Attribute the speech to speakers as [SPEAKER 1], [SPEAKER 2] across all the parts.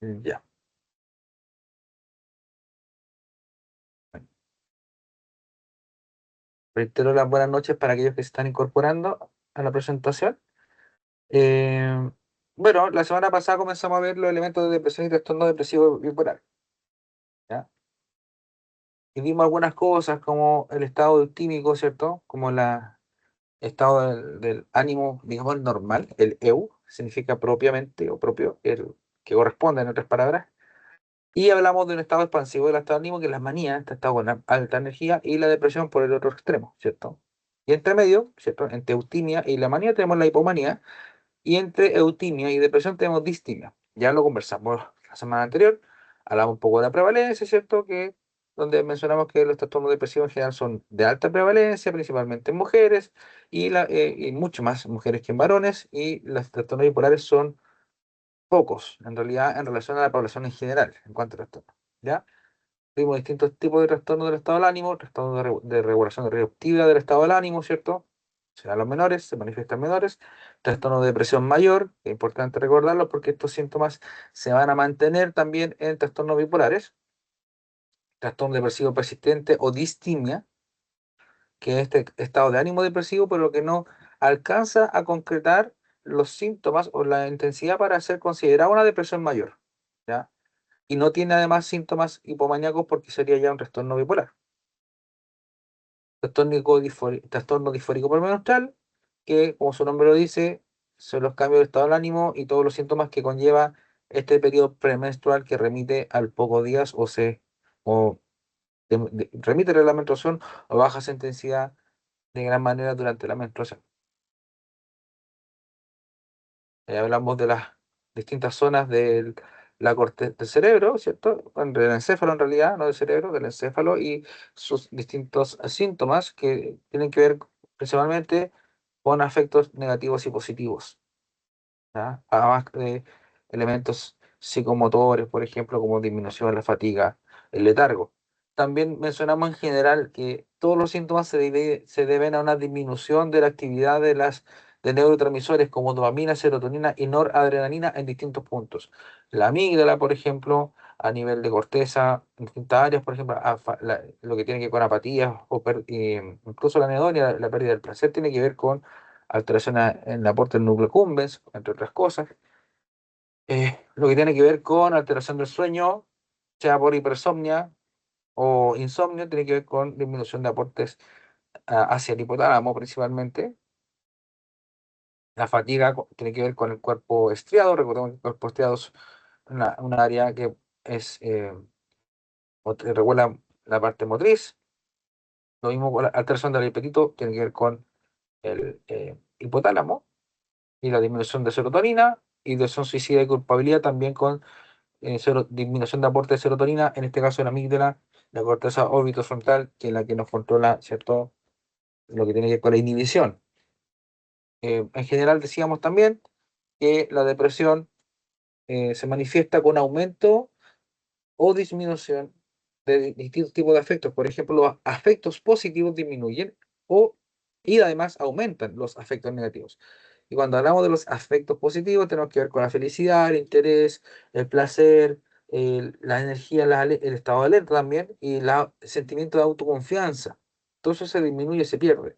[SPEAKER 1] Ya. Reitero las buenas noches para aquellos que se están incorporando a la presentación. Eh, bueno, la semana pasada comenzamos a ver los elementos de depresión y trastorno depresivo bipolar, ¿ya? Y vimos algunas cosas como el estado químico, ¿cierto? Como el estado del ánimo, digamos, normal, el EU, significa propiamente o propio, el que corresponde en otras palabras. Y hablamos de un estado expansivo del estado de ánimo, que es la manía, este estado con alta energía, y la depresión por el otro extremo, ¿cierto? Y entre medio, ¿cierto? Entre eutimia y la manía tenemos la hipomanía, y entre eutimia y depresión tenemos distimia. Ya lo conversamos la semana anterior, hablamos un poco de la prevalencia, ¿cierto? Que donde mencionamos que los trastornos depresivos en general son de alta prevalencia, principalmente en mujeres, y mucho más mujeres que en varones, y los trastornos bipolares son pocos, en realidad, en relación a la población en general, en cuanto a trastornos. ¿Ya? Vimos distintos tipos de trastornos del estado del ánimo, trastornos de regulación reactiva del estado del ánimo, ¿cierto? Serán los menores, se manifiestan menores, trastorno de depresión mayor, es importante recordarlo porque estos síntomas se van a mantener también en trastornos bipolares, trastorno depresivo persistente o distimia, que es este estado de ánimo depresivo, pero que no alcanza a concretar los síntomas o la intensidad para ser considerada una depresión mayor, ¿ya? Y no tiene además síntomas hipomaníacos porque sería ya un trastorno bipolar. Trastorno disfórico premenstrual, que como su nombre lo dice, son los cambios de estado del ánimo y todos los síntomas que conlleva este periodo premenstrual que remite al pocos días o remite a la menstruación o baja intensidad de gran manera durante la menstruación. Hablamos de las distintas zonas de la corteza del cerebro, ¿cierto? Bueno, del encéfalo en realidad, no del cerebro, del encéfalo y sus distintos síntomas que tienen que ver principalmente con afectos negativos y positivos, ¿ya? Además de elementos psicomotores, por ejemplo, como disminución de la fatiga, el letargo. También mencionamos en general que todos los síntomas se deben a una disminución de la actividad de neurotransmisores como dopamina, serotonina y noradrenalina en distintos puntos. La amígdala, por ejemplo, a nivel de corteza, en distintas áreas, por ejemplo, lo que tiene que ver con apatías incluso la anedonia, la pérdida del placer, tiene que ver con alteración en el aporte del núcleo accumbens, entre otras cosas. Lo que tiene que ver con alteración del sueño, sea por hipersomnia o insomnio, tiene que ver con disminución de aportes hacia el hipotálamo principalmente. La fatiga tiene que ver con el cuerpo estriado. Recordemos que el cuerpo estriado es una área que es, regula la parte motriz. Lo mismo con la alteración del apetito, tiene que ver con el hipotálamo y la disminución de serotonina y de son suicida y culpabilidad también con disminución de aporte de serotonina, en este caso la amígdala, la corteza orbitofrontal, que es la que nos controla, ¿cierto? Lo que tiene que ver con la inhibición. En general decíamos también que la depresión se manifiesta con aumento o disminución de distintos tipos de afectos. Por ejemplo, los afectos positivos disminuyen o, y además aumentan los afectos negativos. Y cuando hablamos de los afectos positivos, tenemos que ver con la felicidad, el interés, el placer, la energía, el estado de alerta también y el sentimiento de autoconfianza. Todo eso se disminuye, se pierde.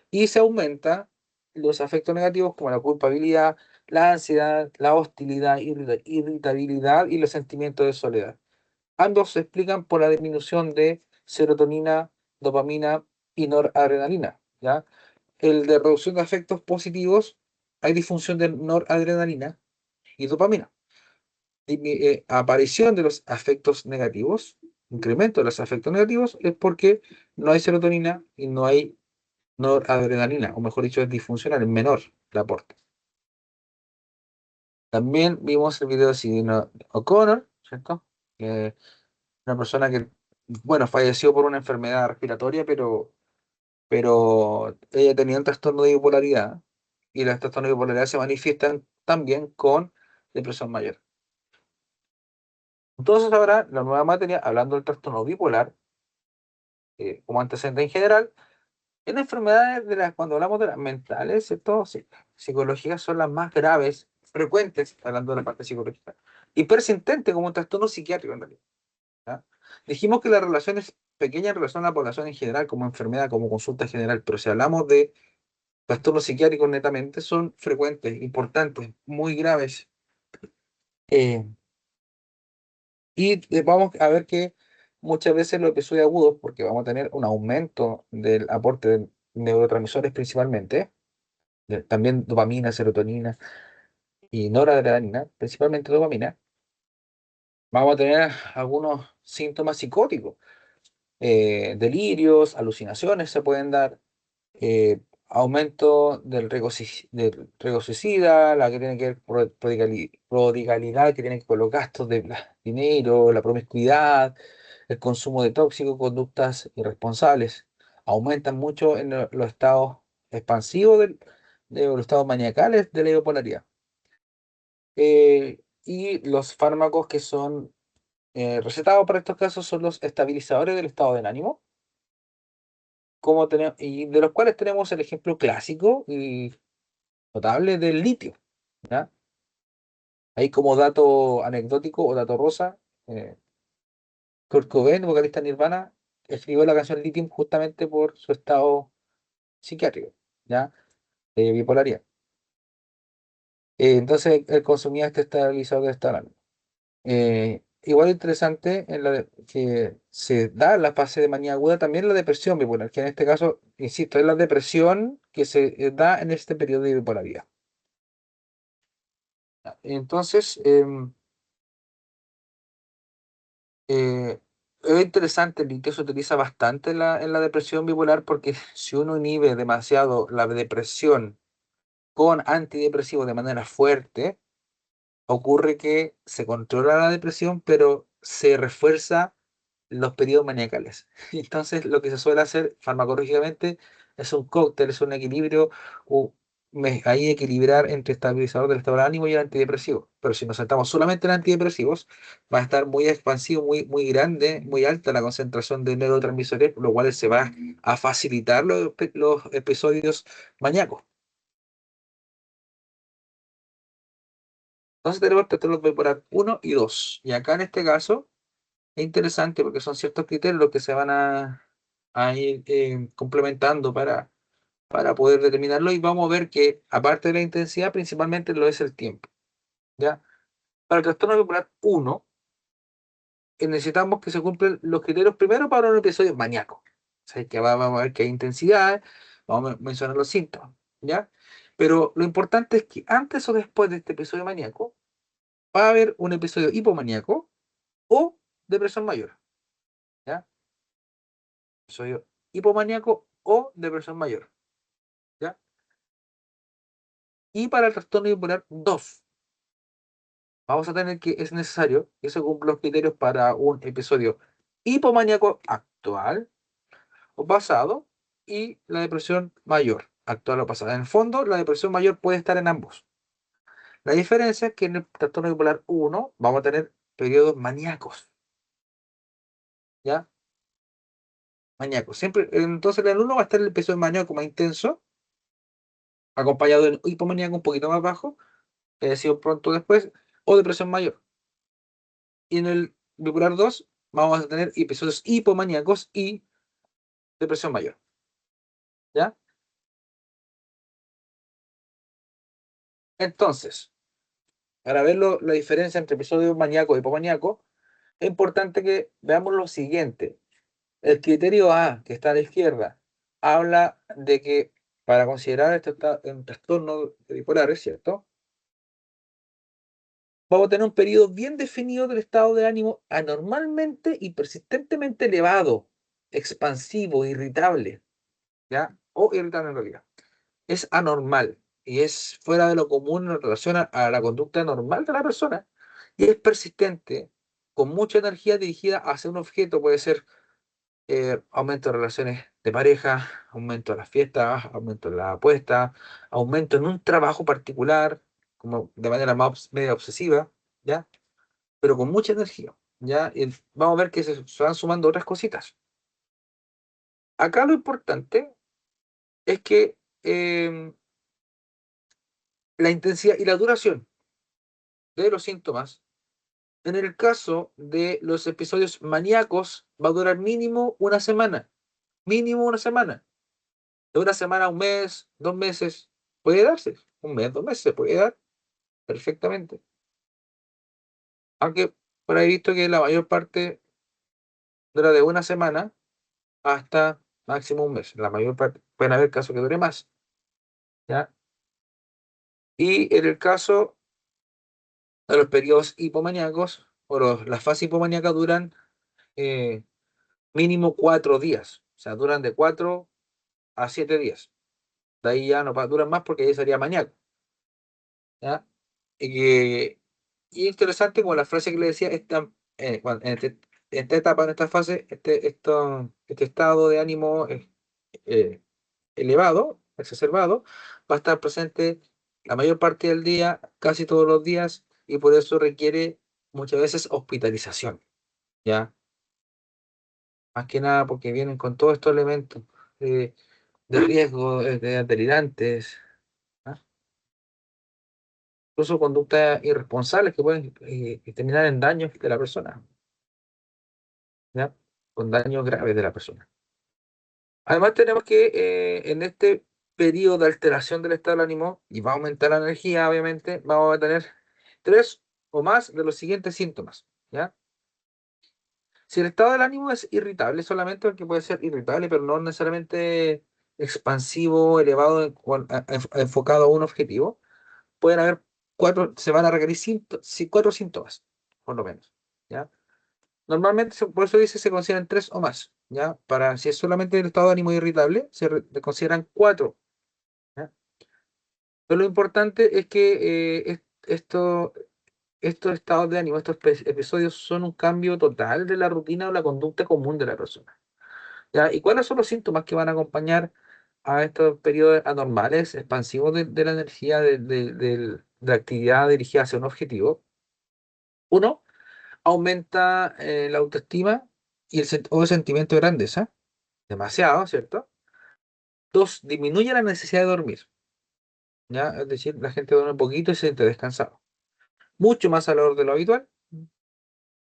[SPEAKER 1] Y se aumenta los afectos negativos como la culpabilidad, la ansiedad, la hostilidad, irritabilidad y los sentimientos de soledad. Ambos se explican por la disminución de serotonina, dopamina y noradrenalina, ¿ya? El de reducción de efectos positivos, hay disfunción de noradrenalina y dopamina. Aparición de los afectos negativos, incremento de los afectos negativos, es porque no hay serotonina y no hay noradrenalina, o mejor dicho, es disfuncional, es menor el aporte. También vimos el video de Sidney O'Connor, ¿cierto? Una persona que, bueno, falleció por una enfermedad respiratoria, pero ella tenía un trastorno de bipolaridad y los trastornos de bipolaridad se manifiestan también con depresión mayor. Entonces ahora la nueva materia, hablando del trastorno bipolar, como antecedente en general, en enfermedades cuando hablamos de las mentales, ¿cierto? Sí, psicológicas son las más graves, frecuentes, hablando de la parte psicológica, y persistente como un trastorno psiquiátrico en realidad. ¿Ya? Dijimos que la relación es pequeña en relación a la población en general, como enfermedad, como consulta general, pero si hablamos de trastornos psiquiátricos netamente, son frecuentes, importantes, muy graves. Eh, Vamos a ver que muchas veces los episodios agudos, porque vamos a tener un aumento del aporte de neurotransmisores principalmente, también dopamina, serotonina y noradrenalina, principalmente dopamina, vamos a tener algunos síntomas psicóticos, delirios, alucinaciones se pueden dar, aumento del riesgo suicida, la que tiene que ver con prodigalidad, que tiene que ver con los gastos de dinero, la promiscuidad, el consumo de tóxicos, conductas irresponsables. Aumentan mucho en los estados expansivos de los estados maniacales de la bipolaridad. Y los fármacos que son recetados para estos casos son los estabilizadores del estado del ánimo, y de los cuales tenemos el ejemplo clásico y notable del litio. ¿Ya? Ahí como dato anecdótico o dato rosa, eh, Kurt Cobain, vocalista de Nirvana, escribió la canción Lithium justamente por su estado psiquiátrico, ¿ya? De bipolaridad. Entonces él consumía este estabilizador de estado. Igual interesante que se da en la fase de manía aguda también la depresión bipolar, que en este caso, insisto, es la depresión que se da en este periodo de bipolaridad. Entonces, es interesante, el litio se utiliza bastante en la depresión bipolar porque si uno inhibe demasiado la depresión con antidepresivos de manera fuerte, ocurre que se controla la depresión, pero se refuerza los periodos maníacales. Entonces, lo que se suele hacer farmacológicamente es un cóctel, es un equilibrio, o ahí equilibrar entre estabilizador del estado de ánimo y el antidepresivo. Pero si nos saltamos solamente en antidepresivos, va a estar muy expansivo, muy grande, muy alta la concentración de neurotransmisores, lo cual se va a facilitar los episodios maníacos. Entonces tenemos trastornos bipolar uno y 2. Y acá en este caso es interesante porque son ciertos criterios los que se van a ir complementando para poder determinarlo y vamos a ver que aparte de la intensidad principalmente lo es el tiempo. ¿Ya? Para el trastorno bipolar uno necesitamos que se cumplan los criterios primero para un episodio maníaco. O sea, que vamos a ver que hay intensidad, vamos a mencionar los síntomas. ¿Ya? Pero lo importante es que antes o después de este episodio maníaco va a haber un episodio hipomaníaco o depresión mayor. ¿Ya? Episodio hipomaníaco o depresión mayor. ¿Ya? Y para el trastorno bipolar 2 vamos a tener que es necesario que se cumplan los criterios para un episodio hipomaníaco actual o pasado y la depresión mayor, actual o pasada. En el fondo, la depresión mayor puede estar en ambos. La diferencia es que en el trastorno bipolar uno vamos a tener periodos maníacos, ¿ya? Maníacos. Siempre, entonces en el uno va a estar el episodio maníaco más intenso, acompañado de hipomaníaco un poquito más bajo, sido pronto después, o depresión mayor. Y en el bipolar 2 vamos a tener episodios hipomaníacos y depresión mayor. ¿Ya? Entonces, para ver la diferencia entre episodio maníaco y hipomaníaco, es importante que veamos lo siguiente. El criterio A, que está a la izquierda, habla de que para considerar un trastorno bipolar, ¿es cierto? Vamos a tener un periodo bien definido del estado de ánimo anormalmente y persistentemente elevado, expansivo, irritable, ¿ya? O irritable en realidad. Es anormal y es fuera de lo común en relación a la conducta normal de la persona y es persistente, con mucha energía dirigida hacia un objeto, puede ser aumento de relaciones de pareja, aumento de las fiestas, aumento de la apuesta, aumento en un trabajo particular, como de manera más media obsesiva, ¿ya? Pero con mucha energía, ¿ya? Y vamos a ver que se van sumando otras cositas. Acá lo importante es que la intensidad y la duración de los síntomas En el caso de los episodios maníacos, va a durar mínimo una semana. Mínimo una semana. De una semana a un mes, 2 meses, puede darse. Un mes, 2 meses, se puede dar perfectamente. Aunque por ahí he visto que la mayor parte dura de una semana hasta máximo un mes. La mayor parte, pueden haber casos que dure más, ¿ya? Y en el caso de los periodos hipomaníacos, las fases hipomaníacas duran eh, mínimo 4 días. O sea, duran de 4 a 7 días. De ahí ya no duran más porque ahí sería maníaco, ¿ya? Y, y interesante como la frase que le decía, en esta etapa, en esta fase, este estado de ánimo eh, elevado, exacerbado, va a estar presente la mayor parte del día, casi todos los días, y por eso requiere muchas veces hospitalización, ¿ya? Más que nada porque vienen con todos estos elementos de, de riesgo, de delirantes, ¿ah? Incluso conductas irresponsables que pueden terminar en daños de la persona, ¿ya? Con daños graves de la persona. Además, tenemos que en este periodo de alteración del estado del ánimo, y va a aumentar la energía, obviamente, vamos a tener tres o más de los siguientes síntomas, ¿ya? Si el estado del ánimo es irritable, solamente porque puede ser irritable, pero no necesariamente expansivo, elevado, enfocado a un objetivo, pueden haber se van a requerir sí, 4 síntomas, por lo menos, ¿ya? Normalmente, por eso dice, se consideran tres o más, ¿ya? Si es solamente el estado de ánimo irritable, se consideran cuatro, ¿ya? Pero lo importante es que estos estados de ánimo, estos episodios son un cambio total de la rutina o la conducta común de la persona, ¿ya? ¿Y cuáles son los síntomas que van a acompañar a estos periodos anormales, expansivos de la energía, de la actividad dirigida hacia un objetivo? Uno, aumenta la autoestima y o el sentimiento de grandeza, demasiado, ¿cierto? Dos, disminuye la necesidad de dormir, ¿ya? Es decir, la gente duerme poquito y se siente descansado. Mucho más a lo de lo habitual.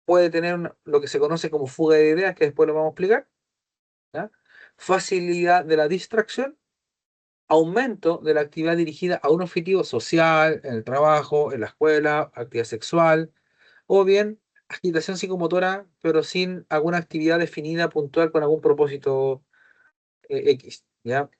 [SPEAKER 1] Puede tener lo que se conoce como fuga de ideas, que después lo vamos a explicar, ¿ya? Facilidad de la distracción, aumento de la actividad dirigida a un objetivo social, en el trabajo, en la escuela, actividad sexual, o bien agitación psicomotora, pero sin alguna actividad definida puntual con algún propósito X, ¿ya?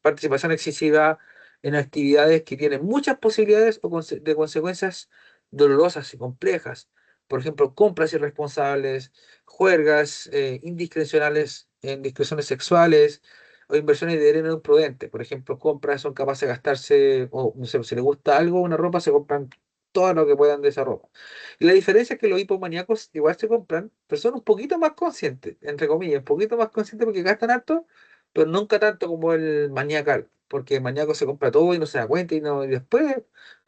[SPEAKER 1] Participación excesiva en actividades que tienen muchas posibilidades de consecuencias dolorosas y complejas. Por ejemplo, compras irresponsables, juergas indiscrecionales en discreciones sexuales o inversiones de dinero imprudente. Por ejemplo, compras son capaces de gastarse, o no sé, si les gusta algo, una ropa, se compran todo lo que puedan de esa ropa. Y la diferencia es que los hipomaníacos igual se compran, pero son un poquito más conscientes, entre comillas, un poquito más conscientes porque gastan harto, pero nunca tanto como el maníaco, porque el maníaco se compra todo y no se da cuenta y después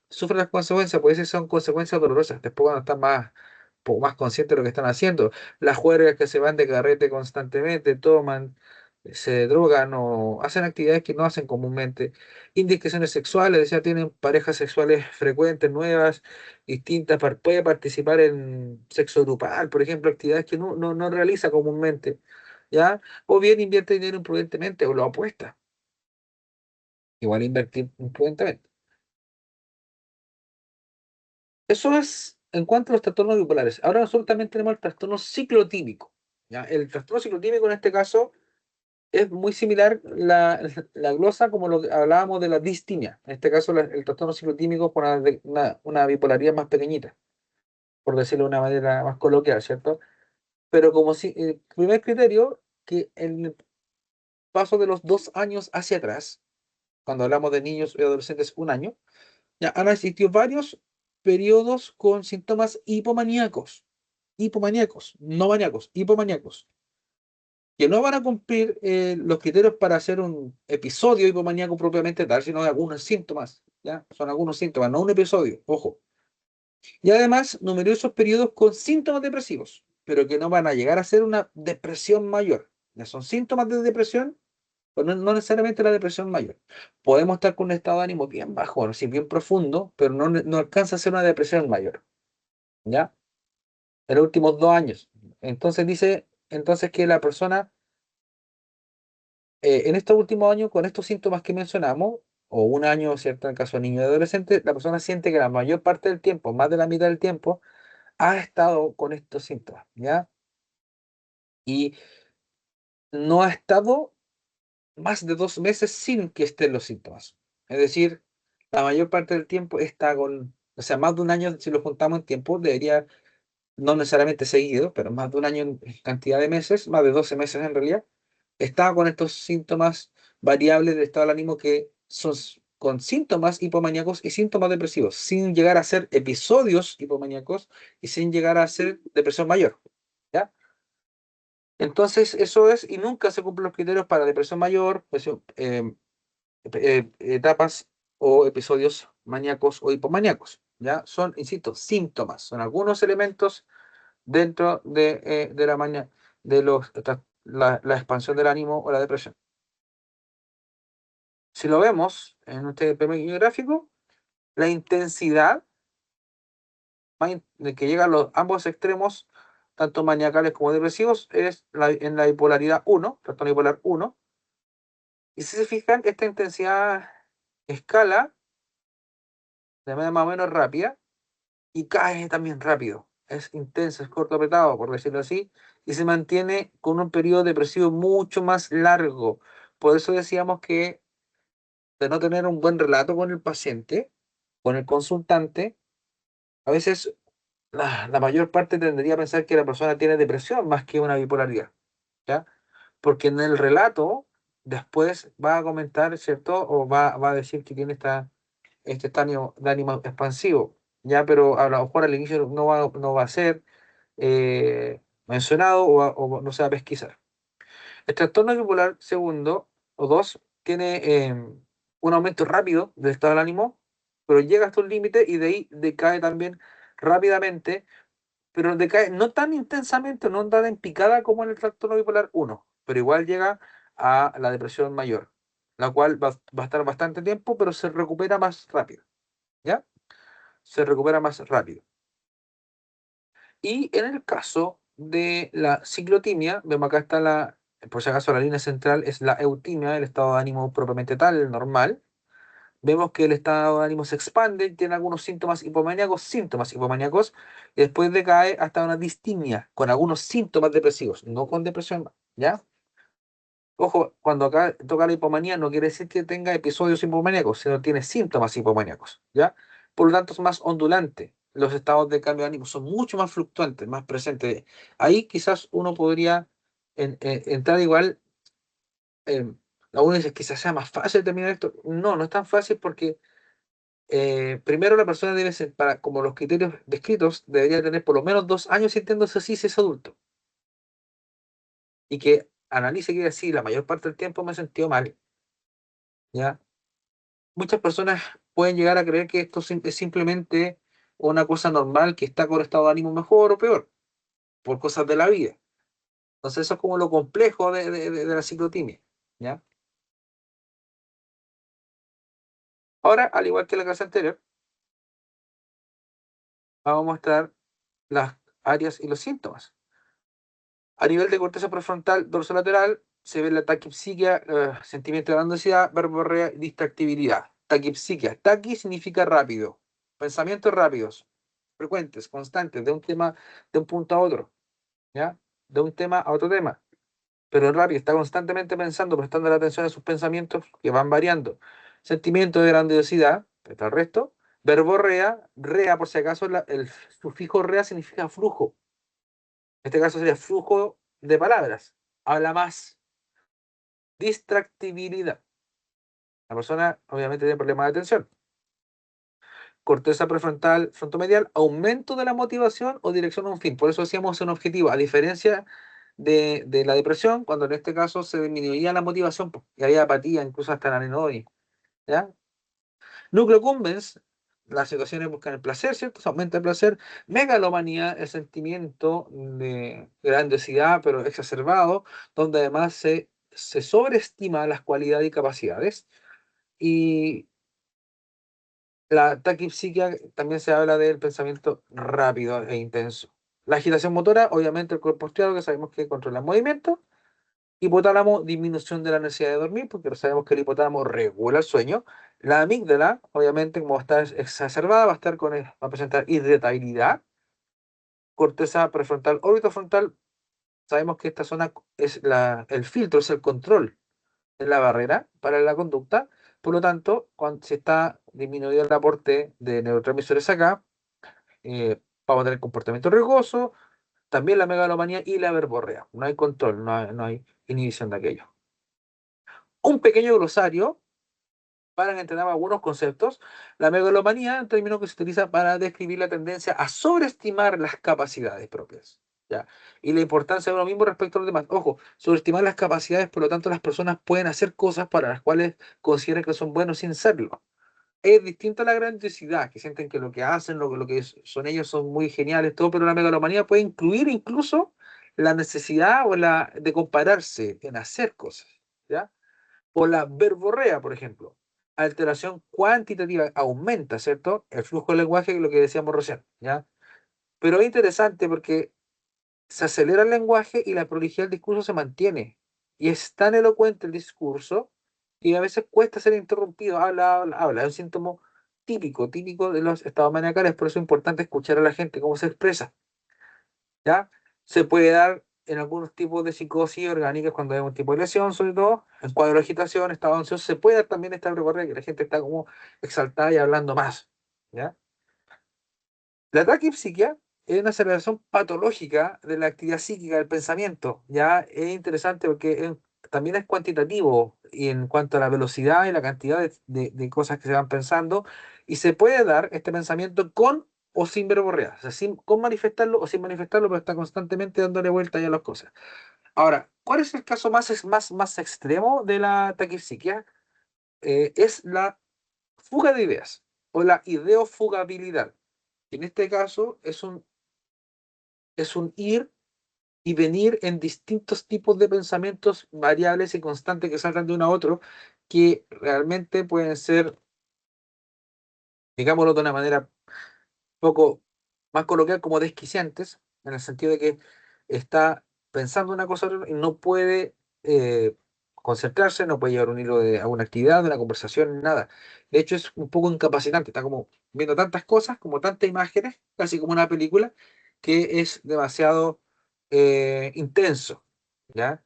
[SPEAKER 1] sufre las consecuencias, pues esas son consecuencias dolorosas, después cuando están poco más conscientes de lo que están haciendo, las juergas que se van de carrete constantemente, toman, se drogan o hacen actividades que no hacen comúnmente, indiscreciones sexuales, o sea, tienen parejas sexuales frecuentes, nuevas, distintas, puede participar en sexo grupal, por ejemplo, actividades que no realiza comúnmente, ¿ya? O bien invierte dinero imprudentemente o lo apuesta. Igual invertir imprudentemente. Eso es en cuanto a los trastornos bipolares. Ahora nosotros también tenemos el trastorno ciclotímico, ¿ya? El trastorno ciclotímico en este caso es muy similar la glosa como lo que hablábamos de la distimia. En este caso el trastorno ciclotímico con una bipolaridad más pequeñita, por decirlo de una manera más coloquial, ¿cierto? Pero como si, el primer criterio, que en el paso de los 2 años hacia atrás, cuando hablamos de niños y adolescentes, un año, ya han existido varios periodos con síntomas hipomaníacos, no maníacos, hipomaníacos, que no van a cumplir los criterios para hacer un episodio hipomaníaco propiamente tal, sino algunos síntomas, ¿ya? Son algunos síntomas, no un episodio, ojo. Y además, numerosos periodos con síntomas depresivos, pero que no van a llegar a ser una depresión mayor. Ya son síntomas de depresión, pero no necesariamente la depresión mayor. Podemos estar con un estado de ánimo bien bajo, sí, bien profundo, pero no alcanza a ser una depresión mayor. ¿ya? En los últimos 2 años. Entonces dice, entonces que la persona, en estos últimos años, con estos síntomas que mencionamos, o un año, ¿cierto? En el caso de niño y adolescente, la persona siente que la mayor parte del tiempo, más de la mitad del tiempo, ha estado con estos síntomas, ¿ya? Y no ha estado más de 2 meses sin que estén los síntomas. Es decir, la mayor parte del tiempo está con, o sea, más de un año, si lo juntamos en tiempo, debería, no necesariamente seguido, pero más de un año en cantidad de meses, más de 12 meses en realidad, estaba con estos síntomas variables del estado del ánimo que son con síntomas hipomaníacos y síntomas depresivos, sin llegar a ser episodios hipomaníacos y sin llegar a ser depresión mayor. ¿Ya? Entonces, eso es, y nunca se cumplen los criterios para depresión mayor, etapas o episodios maníacos o hipomaníacos. ¿Ya? Son, insisto, síntomas, son algunos elementos dentro de la maña, de la expansión del ánimo o la depresión. Si lo vemos en este pequeño gráfico, la intensidad de que llega a los ambos extremos, tanto maníacales como depresivos, es en la bipolaridad 1, trastorno bipolar 1. Y si se fijan, esta intensidad escala de manera más o menos rápida y cae también rápido. Es intenso, es corto apretado, por decirlo así, y se mantiene con un periodo depresivo mucho más largo. Por eso decíamos que de no tener un buen relato con el paciente, con el consultante, a veces la mayor parte tendería a pensar que la persona tiene depresión más que una bipolaridad, ¿ya? Porque en el relato después va a comentar, ¿cierto? O va a decir que tiene este estado de ánimo expansivo, ¿ya? Pero a lo mejor al inicio no va a ser mencionado o no se va a pesquisar. El trastorno bipolar segundo o dos tiene un aumento rápido del estado del ánimo, pero llega hasta un límite y de ahí decae también rápidamente, pero decae no tan intensamente, no tan en picada como en el trastorno bipolar uno, pero igual llega a la depresión mayor, la cual va a estar bastante tiempo, pero se recupera más rápido, ¿ya? Se recupera más rápido. Y en el caso de la ciclotimia, vemos acá está por si acaso la línea central es la eutimia, el estado de ánimo propiamente tal, el normal. Vemos que el estado de ánimo se expande, tiene algunos síntomas hipomaníacos, y después decae hasta una distimia, con algunos síntomas depresivos, no con depresión, ¿ya? Ojo, cuando acá toca la hipomanía no quiere decir que tenga episodios hipomaníacos, sino tiene síntomas hipomaníacos, ¿ya? Por lo tanto es más ondulante. Los estados de cambio de ánimo son mucho más fluctuantes, más presentes. Ahí quizás uno podría entrar igual, eh, uno dice quizás sea más fácil determinar esto. No, no es tan fácil porque primero la persona debe ser, como los criterios descritos, debería tener por lo menos 2 años sintiéndose así si es adulto. Y que analice que sí, la mayor parte del tiempo me he sentido mal, ¿ya? Muchas personas pueden llegar a creer que esto es simplemente una cosa normal, que está con estado de ánimo mejor o peor, por cosas de la vida. Entonces eso es como lo complejo de la ciclotimia, ¿ya? Ahora, al igual que la clase anterior, vamos a mostrar las áreas y los síntomas. A nivel de corteza prefrontal dorsolateral, se ve la taquipsiquia, sentimiento de ansiedad, verborrea y distractibilidad. Taquipsiquia. Taqui significa rápido. Pensamientos rápidos, frecuentes, constantes, de un tema, de un punto a otro, ¿ya? De un tema a otro tema. Pero rápido, está constantemente pensando, prestando la atención a sus pensamientos que van variando. Sentimiento de grandiosidad, está el resto. Verborrea, rea, por si acaso, el sufijo rea significa flujo. En este caso sería flujo de palabras. Habla más. Distractibilidad. La persona obviamente tiene problemas de atención. Corteza prefrontal, frontomedial, aumento de la motivación o dirección a un fin. Por eso decíamos un objetivo. A diferencia de la depresión, cuando en este caso se disminuía la motivación y había apatía, incluso hasta la anhedonia. ¿Ya? Núcleo cumbens, las situaciones buscan el placer, ¿cierto? Se aumenta el placer. Megalomanía, el sentimiento de grandiosidad, pero exacerbado, donde además se sobreestima las cualidades y capacidades. Y La taquipsiquia también se habla del pensamiento rápido e intenso. La agitación motora, obviamente el cuerpo estriado, que sabemos que controla el movimiento. Hipotálamo, disminución de la necesidad de dormir, porque sabemos que el hipotálamo regula el sueño. La amígdala, obviamente, como está exacerbada, va a estar va a presentar irritabilidad. Corteza prefrontal, órbito frontal, sabemos que esta zona es el filtro, es el control de la barrera para la conducta. Por lo tanto, cuando se está disminuido el aporte de neurotransmisores acá, vamos a tener comportamiento riesgoso, también la megalomanía y la verborrea. No hay control, no hay inhibición de aquello. Un pequeño glosario para entender algunos conceptos. La megalomanía es un término que se utiliza para describir la tendencia a sobreestimar las capacidades propias. ¿Ya? Y la importancia de uno mismo respecto a los demás. Ojo, sobreestimar las capacidades, por lo tanto, las personas pueden hacer cosas para las cuales consideran que son buenos sin serlo. Es distinto a la grandiosidad, que sienten que lo que hacen, lo que son ellos son muy geniales, todo, pero la megalomanía puede incluir incluso la necesidad de compararse en hacer cosas. ¿Ya? O la verborrea, por ejemplo. Alteración cuantitativa aumenta, ¿cierto? El flujo del lenguaje, que es lo que decíamos recién, ¿ya? Pero es interesante porque se acelera el lenguaje y la prolijidad del discurso se mantiene. Y es tan elocuente el discurso que a veces cuesta ser interrumpido. Habla, habla, habla. Es un síntoma típico de los estados maniacales. Por eso es importante escuchar a la gente, cómo se expresa. ¿Ya? Se puede dar en algunos tipos de psicosis orgánicas cuando hay un tipo de lesión, sobre todo, en cuadro de agitación, estado ansioso, se puede dar también esta recorrida que la gente está como exaltada y hablando más. ¿Ya? La taquipsiquia es una aceleración patológica de la actividad psíquica del pensamiento. Ya es interesante porque también es cuantitativo y en cuanto a la velocidad y la cantidad de cosas que se van pensando, y se puede dar este pensamiento con o sin verborrea, o sea, con manifestarlo o sin manifestarlo, pero está constantemente dándole vuelta ya a las cosas. Ahora, ¿cuál es el caso más extremo de la taquipsiquia? Es la fuga de ideas o la ideofugabilidad. En este caso es un ir y venir en distintos tipos de pensamientos variables y constantes que saltan de uno a otro, que realmente pueden ser, digámoslo de una manera poco más coloquial, como desquiciantes, en el sentido de que está pensando una cosa y no puede concentrarse, no puede llevar un hilo de alguna actividad, de una conversación, nada. De hecho, es un poco incapacitante, está como viendo tantas cosas, como tantas imágenes, casi como una película, que es demasiado intenso, ¿ya?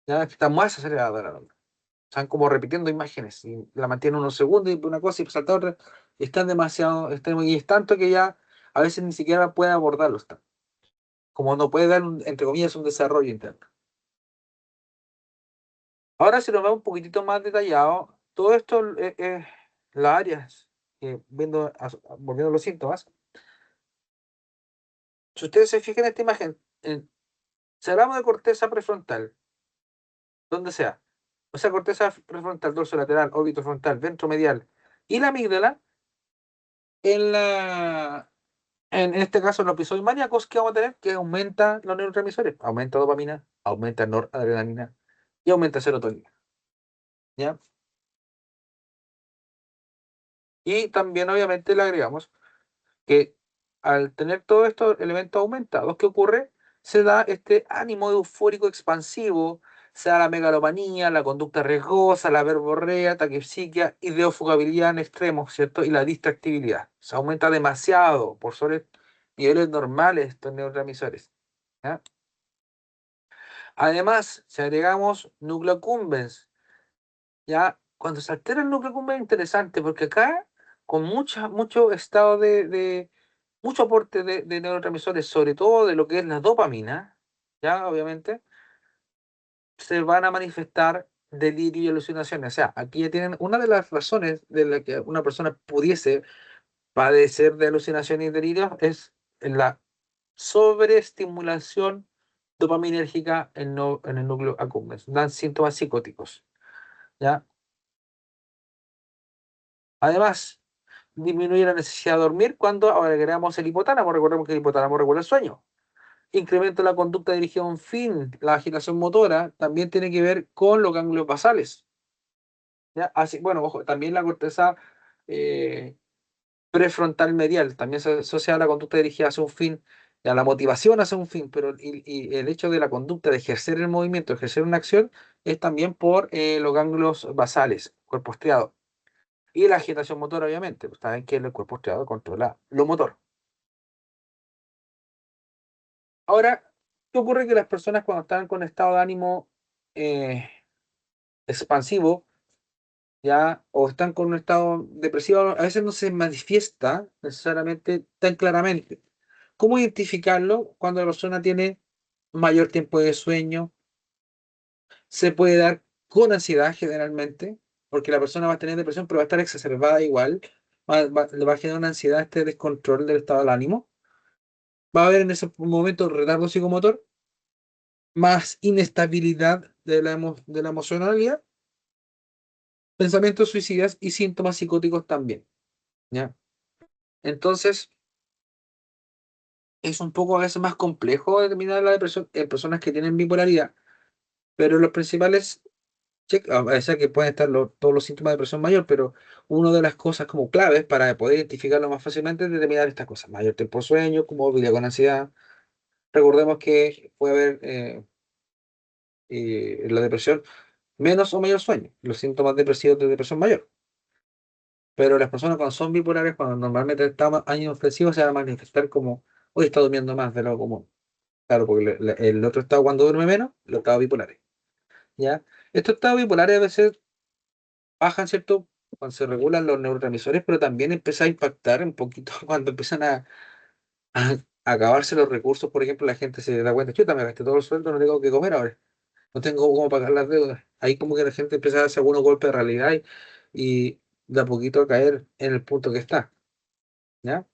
[SPEAKER 1] Ya está más acelerado la onda. Están como repitiendo imágenes y la mantienen unos segundos y una cosa y salta otra. Y están demasiado, y es tanto que ya a veces ni siquiera puede abordarlo. Como no puede dar, entre comillas, un desarrollo interno. Ahora, si nos vemos un poquitito más detallado, todo esto es las áreas, volviendo a los síntomas. Si ustedes se fijan en esta imagen, si hablamos de corteza prefrontal, donde sea, o sea, corteza prefrontal, dorso lateral, órbito frontal, ventro medial y la amígdala, en en este caso, en los episodios maníacos, ¿qué vamos a tener? Que aumenta los neurotransmisores, aumenta dopamina, aumenta noradrenalina y aumenta serotonina. ¿Ya? Y también, obviamente, le agregamos que al tener todos estos elementos aumentados, ¿qué ocurre? Se da este ánimo eufórico expansivo, se da la megalomanía, la conducta riesgosa, la verborrea, taquipsiquia, ideofugabilidad en extremos, ¿cierto? Y la distractibilidad. Se aumenta demasiado por sobre niveles normales estos neurotransmisores. ¿Ya? Además, si agregamos núcleo accumbens, ya cuando se altera el núcleo accumbens es interesante porque acá, con mucho estado mucho aporte de neurotransmisores, sobre todo de lo que es la dopamina, ya obviamente, se van a manifestar delirio y alucinaciones. O sea, aquí ya tienen una de las razones de la que una persona pudiese padecer de alucinaciones y delirios es la sobreestimulación dopaminérgica en el núcleo accumbens. Dan síntomas psicóticos, ¿ya? Además, disminuye la necesidad de dormir cuando agregamos el hipotálamo. Recordemos que el hipotálamo regula el sueño. Incremento la conducta dirigida a un fin. La agitación motora también tiene que ver con los ganglios basales. ¿Ya? Así, bueno, ojo, también la corteza eh, prefrontal medial, también se asocia a la conducta dirigida hacia un fin, a la motivación hacia un fin, pero y el hecho de la conducta de ejercer el movimiento, ejercer una acción, es también por los ganglios basales, cuerpo estriado. Y la agitación motora, obviamente, pues saben que el cuerpo estriado controla lo motor. Ahora, ¿qué ocurre? Que las personas cuando están con estado de ánimo eh, expansivo, ya, o están con un estado depresivo, a veces no se manifiesta necesariamente tan claramente. ¿Cómo identificarlo cuando la persona tiene mayor tiempo de sueño? Se puede dar con ansiedad generalmente, porque la persona va a tener depresión, pero va a estar exacerbada igual. Le va a generar una ansiedad, este descontrol del estado del ánimo. Va a haber en ese momento retardo psicomotor, más inestabilidad de la emocionalidad, pensamientos suicidas y síntomas psicóticos también. ¿Ya? Entonces, es un poco a veces más complejo determinar la depresión en personas que tienen bipolaridad, pero los principales o sea que pueden estar todos los síntomas de depresión mayor, pero una de las cosas como claves para poder identificarlo más fácilmente es determinar estas cosas: mayor tiempo de sueño, comorbilidad con ansiedad. Recordemos que puede haber en la depresión menos o mayor sueño, los síntomas depresivos de depresión mayor. Pero las personas cuando son bipolares, cuando normalmente están años depresivos, se van a manifestar como: hoy está durmiendo más de lo común. Claro, porque el otro estado, cuando duerme menos, los estados bipolares. ¿Ya? Estos estados bipolares a veces bajan, ¿cierto? Cuando se regulan los neurotransmisores, pero también empieza a impactar un poquito cuando empiezan a acabarse los recursos. Por ejemplo, la gente se da cuenta: chuta, me gasté todo el sueldo, no tengo que comer ahora, no tengo cómo pagar las deudas. Ahí como que la gente empieza a darse algunos golpes de realidad y de a poquito a caer en el punto que está, ¿ya?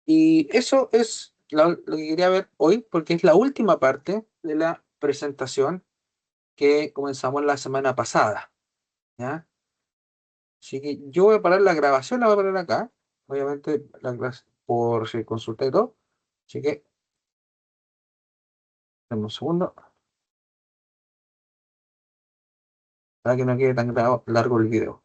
[SPEAKER 1] Y eso es lo que quería ver hoy, porque es la última parte de la presentación que comenzamos la semana pasada, ¿ya? Así que yo voy a parar la grabación, la voy a parar acá. Obviamente, la clase por si consulta y todo. Así que, dame un segundo para que no quede tan largo el video.